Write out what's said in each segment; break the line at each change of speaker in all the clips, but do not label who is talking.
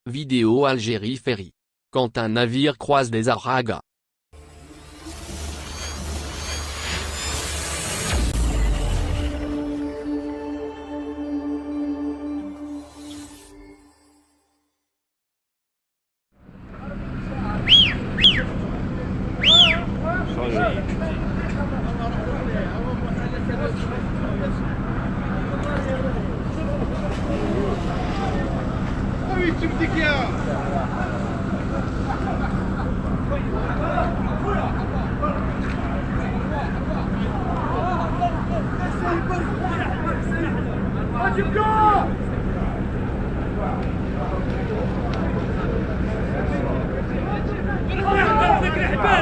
Vidéo Algérie Ferry. Quand un navire croise des Aragas.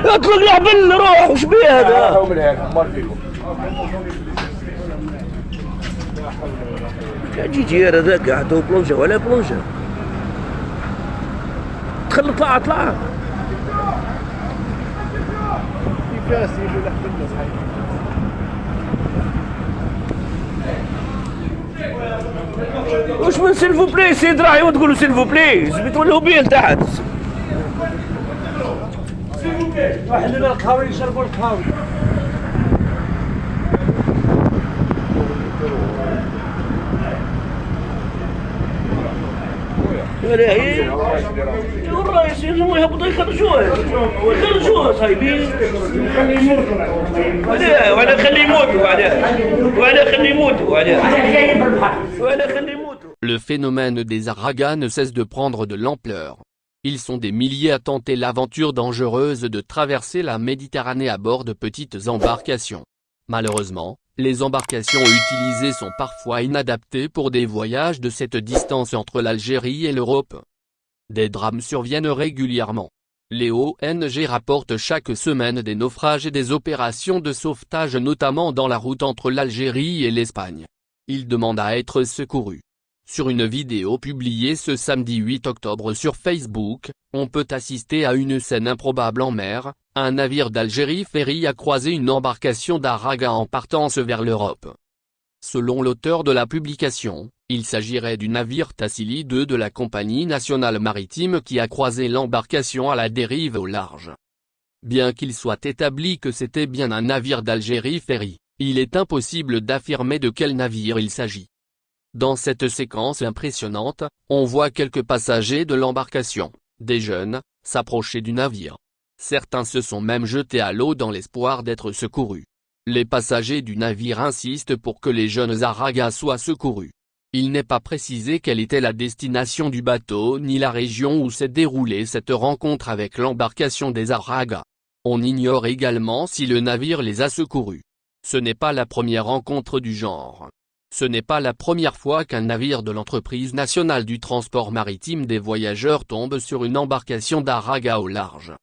اطلق يا بل روح وش بيه هذا؟ جي هذاك قاعد بلونجه ولا بلونجه دخل اطلع واش من سيلفو بلي سيد راعي وتقولوا سيلفو بلي زبيتوا له بيه لتحت واحد لنا القهوه يشربوا القهوه ولا والرئيس يلزموا يهبطوا يخرجوه صايبين ولا خليه يموتوا.
Le phénomène des Aragas ne cesse de prendre de l'ampleur. Ils sont des milliers à tenter l'aventure dangereuse de traverser la Méditerranée à bord de petites embarcations. Malheureusement, les embarcations utilisées sont parfois inadaptées pour des voyages de cette distance entre l'Algérie et l'Europe. Des drames surviennent régulièrement. Les ONG rapportent chaque semaine des naufrages et des opérations de sauvetage notamment dans la route entre l'Algérie et l'Espagne. Ils demandent à être secourus. Sur une vidéo publiée ce samedi 8 octobre sur Facebook, on peut assister à une scène improbable en mer. Un navire d'Algérie Ferry a croisé une embarcation d'Aragas en partance vers l'Europe. Selon l'auteur de la publication, il s'agirait du navire Tassili 2 de la compagnie nationale maritime qui a croisé l'embarcation à la dérive au large. Bien qu'il soit établi que c'était bien un navire d'Algérie Ferry, il est impossible d'affirmer de quel navire il s'agit. Dans cette séquence impressionnante, on voit quelques passagers de l'embarcation, des jeunes, s'approcher du navire. Certains se sont même jetés à l'eau dans l'espoir d'être secourus. Les passagers du navire insistent pour que les jeunes Aragas soient secourus. Il n'est pas précisé quelle était la destination du bateau ni la région où s'est déroulée cette rencontre avec l'embarcation des Aragas. On ignore également si le navire les a secourus. Ce n'est pas la première rencontre du genre. Ce n'est pas la première fois qu'un navire de l'entreprise nationale du transport maritime des voyageurs tombe sur une embarcation d'Aragas au large.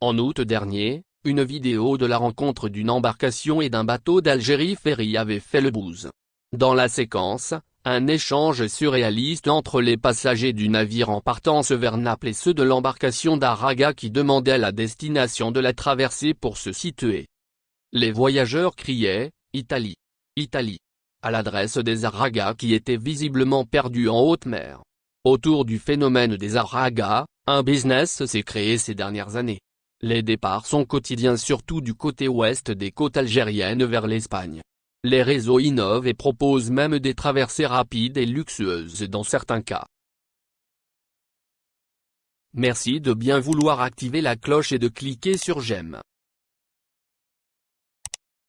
En août dernier, une vidéo de la rencontre d'une embarcation et d'un bateau d'Algérie Ferry avait fait le buzz. Dans la séquence, un échange surréaliste entre les passagers du navire en partance vers Naples et ceux de l'embarcation d'Aragas qui demandaient la destination de la traversée pour se situer. Les voyageurs criaient « Italie, Italie » à l'adresse des Aragas qui étaient visiblement perdus en haute mer. Autour du phénomène des Aragas, un business s'est créé ces dernières années. Les départs sont quotidiens surtout du côté ouest des côtes algériennes vers l'Espagne. Les réseaux innovent et proposent même des traversées rapides et luxueuses dans certains cas. Merci de bien vouloir activer la cloche et de cliquer sur j'aime.